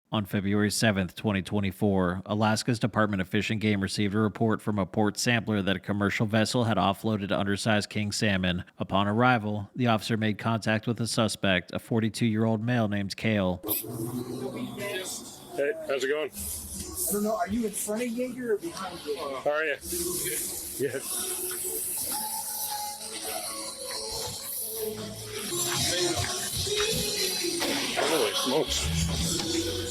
On February 7th, 2024, Alaska's Department of Fish and Game received a report from a port sampler that a commercial vessel had offloaded undersized king salmon. Upon arrival, the officer made contact with a suspect, a 42-year-old male named Cale. Hey, how's it going? I don't know. Are you in front of Jaeger or behind Jaeger? How are you? Good. Holy smokes.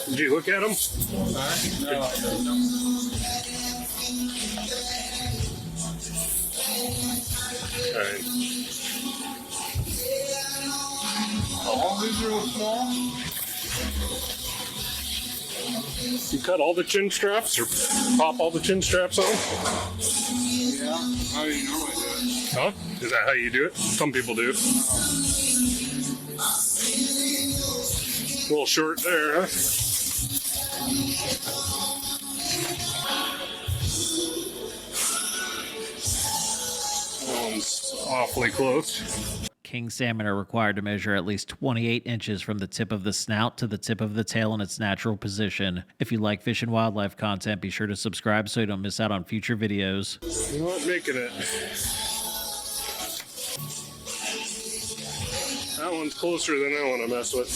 Did you look at them? No. All right. All these are small? You cut all the chin straps or pop all the chin straps on? Yeah. How do you normally do it? Huh? Is that how you do it? Some people do. A little short there, huh? That one's awfully close. King salmon are required to measure at least 28 inches from the tip of the snout to the tip of the tail in its natural position. If you like fish and wildlife content, be sure to subscribe so you don't miss out on future videos. You're not making it. That one's closer than I want to mess with.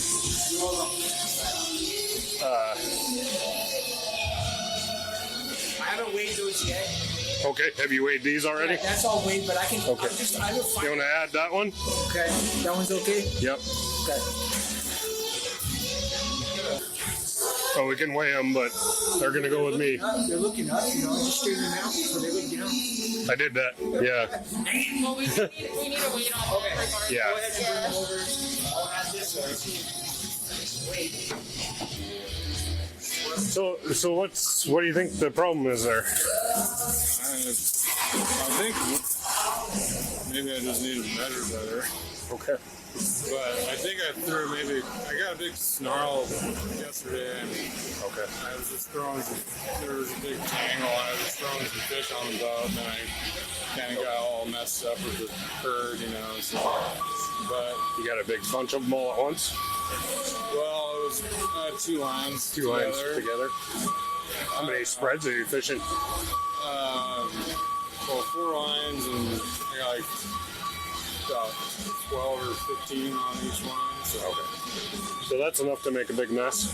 I haven't weighed those yet. Okay, have you weighed these already? Yeah, that's all weighed, but I can. Okay. I will You find. want to add that one? Okay. That one's okay. Yep. Okay. Oh, we can weigh them, but they're going to go with me. They're looking up, just straighten them out so they look down. I did that. Yeah. Well, we need to wait on Okay. Yeah. Go ahead and bring them over. I'll add this one. Wait. So what do you think the problem is there? I think maybe I just need to measure better. Okay. But I think I got a big snarl yesterday and Okay. I was just there was a big tangle. I was just throwing some fish on the boat and I kind of got all messed up with the herd, so. But, You got a big bunch of them all at once? well, it was two lines Two lines together? How many spreads are you fishing? Well, 4 lines and I got like about 12 or 15 on each line. So. Okay. So that's enough to make a big mess?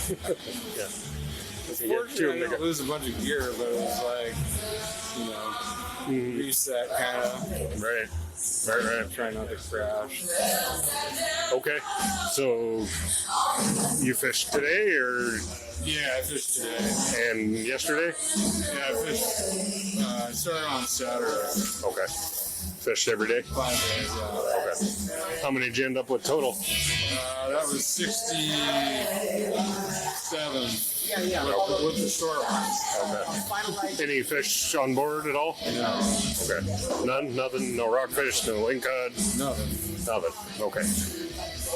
Yeah. You get two Fortunately, I didn't big. lose a bunch of gear, but it was like, reset kind of. Right. Try not to crash. Okay. So you fished today or Yeah, I fished today. and yesterday? Yeah, I fished. I started on Saturday. Okay. Fished every day? 5 days. Yeah. Okay. How many did you end up with total? That was 67. Yeah. With the short ones. Okay. Any fish on board at all? No. Okay. None? Nothing? No rockfish? No lingcod? Nothing. Nothing. Okay.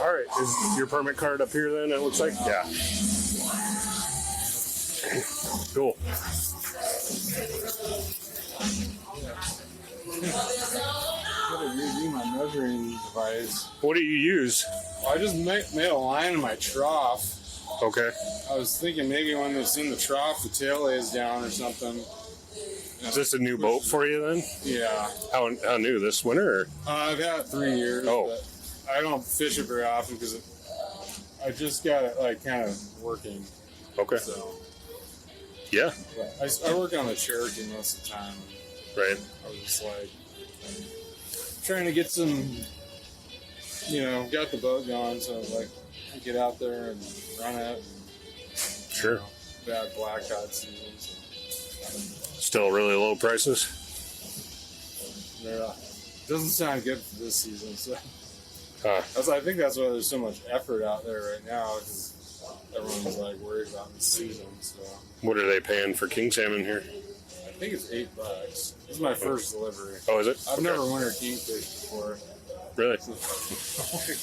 All right. Is your permit card up here then, it looks like? Yeah. Cool. I'm using my measuring device. What do you use? I just made a line in my trough. Okay. I was thinking maybe when it's in the trough, the tail lays down or something. Is this a new boat for you then? Yeah. How new? This winter? Or? I've had it 3 years. Oh. But I don't fish it very often because I just got it like kind of working. Okay. So Yeah. but I work on the Cherokee most of the time. Right. I was just like trying to get some, got the boat going. So I was like, I get out there and run it. Sure. Bad blackcod season. So. Still really low prices? Yeah. Doesn't sound good for this season. So Huh. I think that's why there's so much effort out there right now because everyone's like worried about the season. So What are they paying for king salmon here? I think it's $8. This is my first delivery. Oh, is it? I've Okay. never winter kingfished before. Really?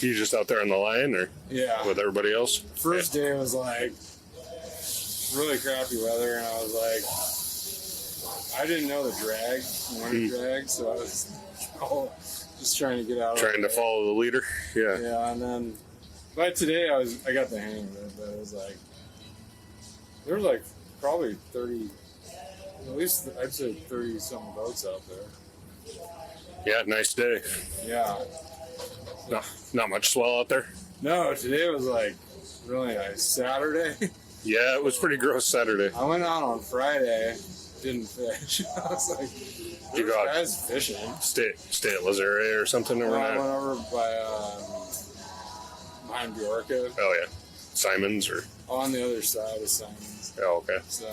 You just out there on the line, or Yeah. with everybody else? First day was like really crappy weather, and I was like, I didn't know the drag, winter drag, so I was just trying to get out. Trying to follow the leader. Yeah. Yeah, and then by today I got the hang of it, but it was like there was like probably 30, at least I'd say 30 something boats out there. Yeah, nice day. Yeah. Not much swell out there. No, today was like really nice. Saturday, Yeah, it was pretty gross Saturday. I went out on Friday, didn't fish. I was like, You there's got- guys fishing. Stay at Lazare or something, or I not? went over by behind Bjorka, Oh yeah, Simon's or on the other side of Salmon. oh okay. So,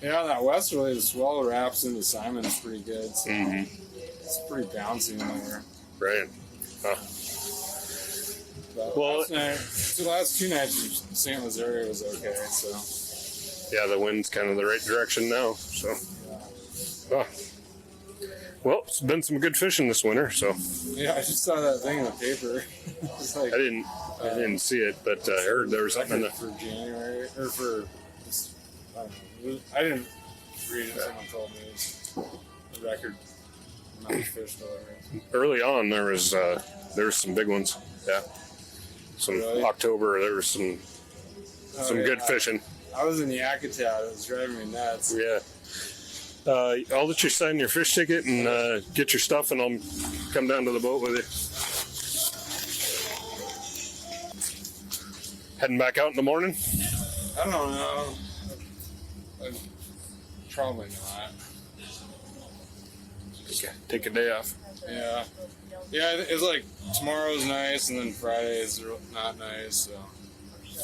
yeah, that westerly, the swell wraps into Simon's pretty good. So it's pretty bouncy in there. Right. Huh. But Well- last night, the last 2 nights, St. Lazare was okay. So, Yeah, the wind's kind of the right direction now. So. Huh. Well, it's been some good fishing this winter. So yeah, I just saw that thing in the paper. It's like I didn't see it, but I heard there was something in the. for January or for this, I don't know. I didn't read it. Someone told me it's a record amount of fish already. Early on, there was some big ones. Yeah. Some Really? October, there was some Oh, good yeah. fishing. I was in Yakutat. It was driving me nuts. Yeah. I'll let you sign your fish ticket and get your stuff, and I'll come down to the boat with you. Heading back out in the morning? I don't know. Probably not. Take a day off. Yeah. Yeah, it's like tomorrow's nice and then Friday's not nice, so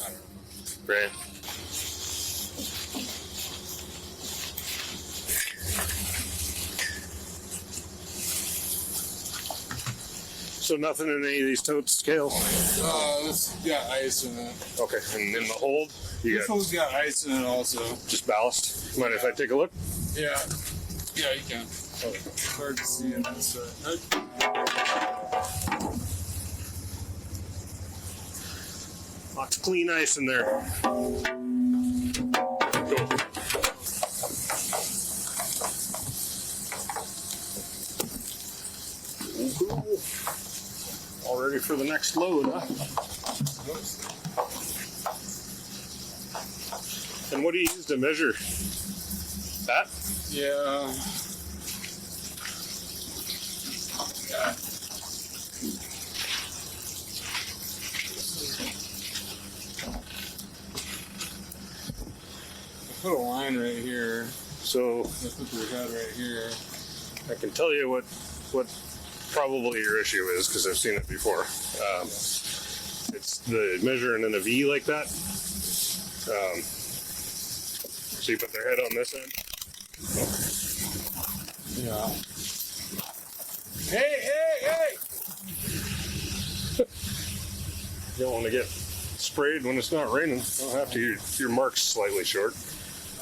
I don't know. Right. So nothing in any of these totes, Cale? It's got ice in it. Okay, and in the hold, you This got one's got ice in it also. just ballast. Mind if I take a look? Yeah. Yeah, you can. It's hard to see in this. Lots of clean ice in there. Go. Cool. All ready for the next load, huh? And what do you use to measure that? Yeah. Put a line right here. So Let's put your head right here. I can tell you what probably your issue is, because I've seen it before. It's the measuring in a V like that. So you put their head on this end. Yeah. Hey! You don't want to get sprayed when it's not raining. You don't have to. Your mark's slightly short.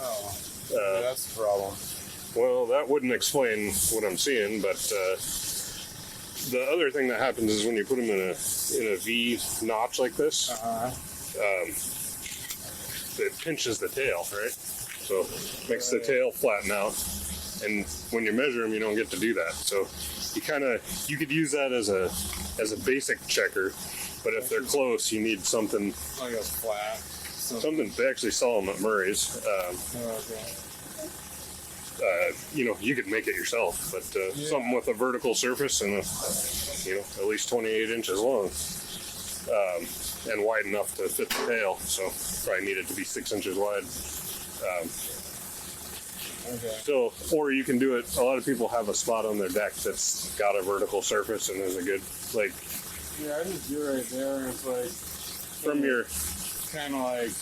Oh, Uh, that's the problem. Well, that wouldn't explain what I'm seeing, but the other thing that happens is when you put them in a V notch like this, it pinches the tail, right? So it makes the tail flatten out, and when you measure them, you don't get to do that. So you could use that as a basic checker, but if they're close, you need something. I guess flat. Something they actually sell them at Murray's. You could make it yourself, but something with a vertical surface and at least 28 inches long, and wide enough to fit the tail. So probably needed to be 6 inches wide. So, or you can do it. A lot of people have a spot on their deck that's got a vertical surface and is a good Yeah, I just do it right there, and it's like from your. kind of like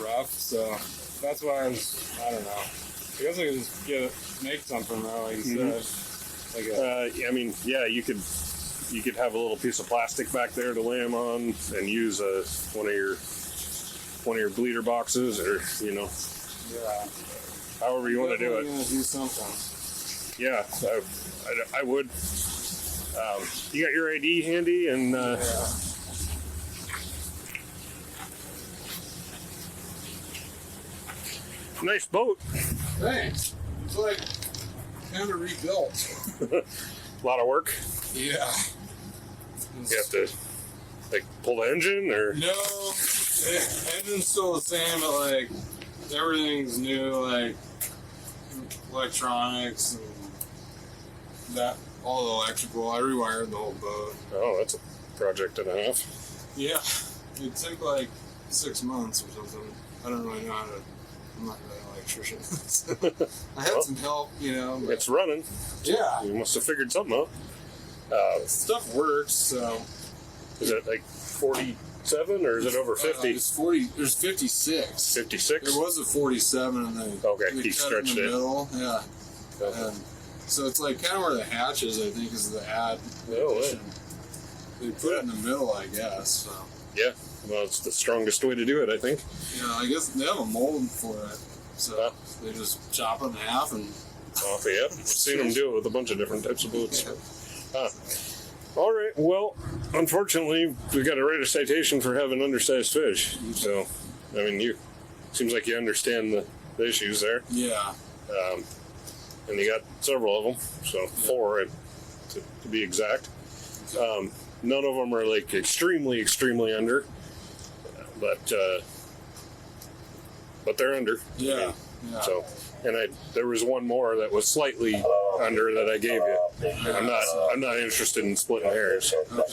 rough. So that's why I don't know. I guess I could just make something though, like you said. You could have a little piece of plastic back there to lay them on, and use one of your bleeder boxes, or Yeah. however you want to do it. Gonna do something. Yeah, I would. You got your ID handy and. Nice boat. Thanks. It's like kind of rebuilt. A lot of work. Yeah. You have to like pull the engine or No, engine's still the same, but like everything's new, like electronics and that, all the electrical. I rewired the whole boat. oh, that's a project and a half. Yeah, it took like 6 months or something. I don't really know how to. I'm not really an electrician. I had Well, some help, you know. But It's running. yeah, You must have figured something out. stuff works. So Is it like 47 or is it over 50? It's 40. There's 56. 56? There was a 47, and they Okay, they he cut stretched in the it. middle. Yeah, Okay. and so it's like kind of where the hatch is. I think is the ad. Oh, wow. addition. They put it in the middle, I guess. So Yeah. Well, it's the strongest way to do it, I think. you know, I guess they have a mold for it. So Huh. they just chop it in half and. Off, yeah. I've seen them do it with a bunch of different types of boats. Yeah. All right. Well, unfortunately, we got to write a citation for having undersized fish. So, I mean, you seems like you understand the issues there, Yeah. and you got several of them. So 4, to be exact. None of them are like extremely, extremely under, but they're under. Yeah. Yeah. So, and there was one more that was slightly under that I gave you. I'm not interested in splitting hairs. So, but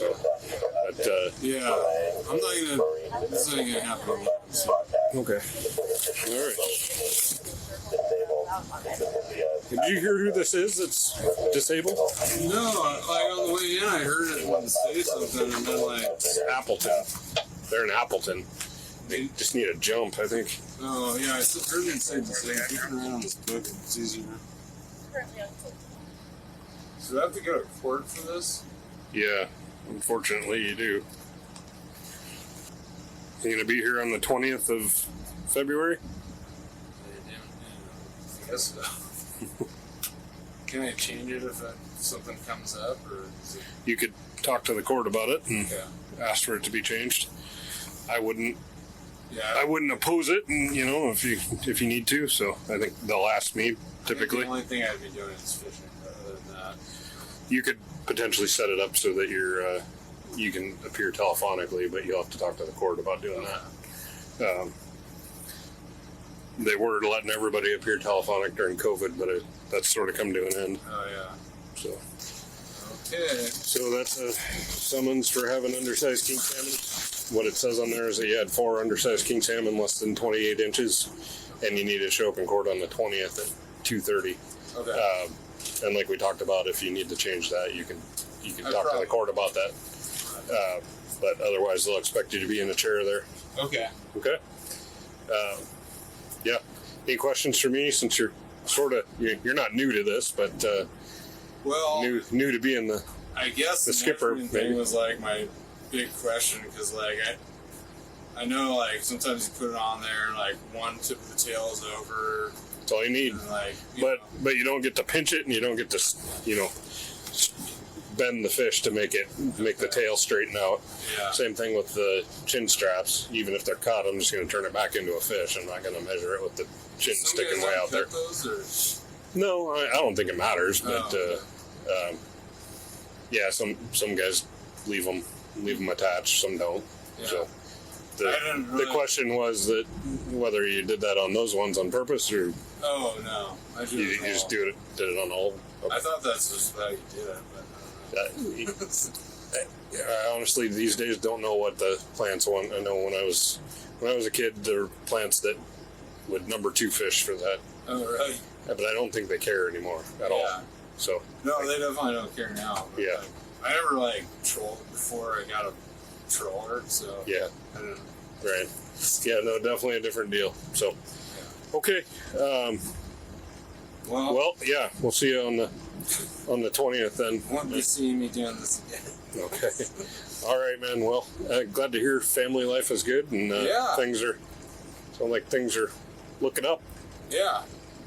yeah. I'm not gonna. This ain't gonna happen again. So. okay. All right. Did you hear who this is that's disabled? No, like on the way in, I heard it say something, and then like, Appleton. They're in Appleton. They just need a jump, I think. oh yeah, I heard it say the same. Keep it around this book, it's easier. So I have to go to court for this? Yeah, unfortunately you do. You gonna be here on the 20th of February? I guess so. Can I change it if something comes up, or is it? You could talk to the court about it and Yeah. ask for it to be changed. I wouldn't Yeah. I wouldn't oppose it, and you know, if you need to. So I think they'll ask me typically. The only thing I'd be doing is fishing. But other than that, You could potentially set it up so that you can appear telephonically, but you'll have to talk to the court about doing that. They were letting everybody appear telephonic during COVID, but that's sort of come to an end. oh yeah. So Okay. that's a summons for having undersized king salmon. What it says on there is that you had 4 undersized king salmon less than 28 inches, and you need to show up in court on the 20th at 2:30. Okay. And like we talked about, if you need to change that, you can talk to the court about that. But otherwise, they'll expect you to be in the chair there. Okay. Okay. Yeah. Any questions for me? Since you're you're not new to this, but Well, new to being the. I guess the skipper, measurement maybe. thing was like my big question, because like I know like sometimes you put it on there and like one tip of the tail is over, That's all you need. and like But you don't get to pinch it, and you don't get to bend the fish to make the tail straighten out. yeah. Same thing with the chin straps. Even if they're cut, I'm just going to turn it back into a fish. I'm not going to measure it with the chin Some sticking guys way like out there. cut those, No, I don't think it matters. But Oh. yeah, some guys leave them attached. Some don't. Yeah. So I didn't the really- question was that whether you did that on those ones on purpose or oh no, I do you it all. just did it on all. I thought that's just how you did it, but I honestly these days don't know what the plants want. I know when I was a kid, there were plants that would number 2 fish for that, oh right. but I don't think they care anymore at all. Yeah. So No, they definitely don't care now. But Yeah. like, I never like trolled before I got a troller, so yeah, I don't know. right. Yeah, no, definitely a different deal. So okay, well, yeah, we'll see you on the 20th then. won't be seeing me doing this again. Okay. All right, man. Well, glad to hear family life is good and Yeah. things are looking up. Yeah,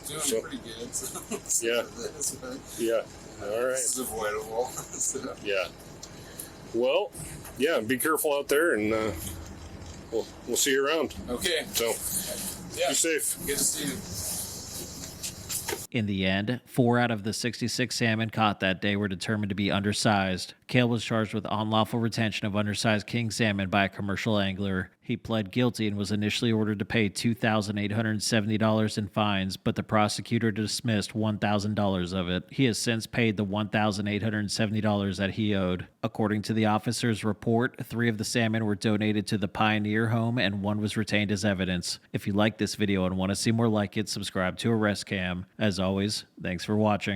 doing So- pretty good. So Yeah. this, but Yeah. All right. This is avoidable. So, Yeah. Well, yeah, be careful out there, and we'll see you around. okay. So, Yeah. be safe. Good to see you. In the end, 4 out of the 66 salmon caught that day were determined to be undersized. Cale was charged with unlawful retention of undersized king salmon by a commercial angler. He pled guilty and was initially ordered to pay $2,870 in fines, but the prosecutor dismissed $1,000 of it. He has since paid the $1,870 that he owed. According to the officer's report, 3 of the salmon were donated to the Pioneer Home and 1 was retained as evidence. If you like this video and want to see more like it, subscribe to Arrest Cam. As always, thanks for watching.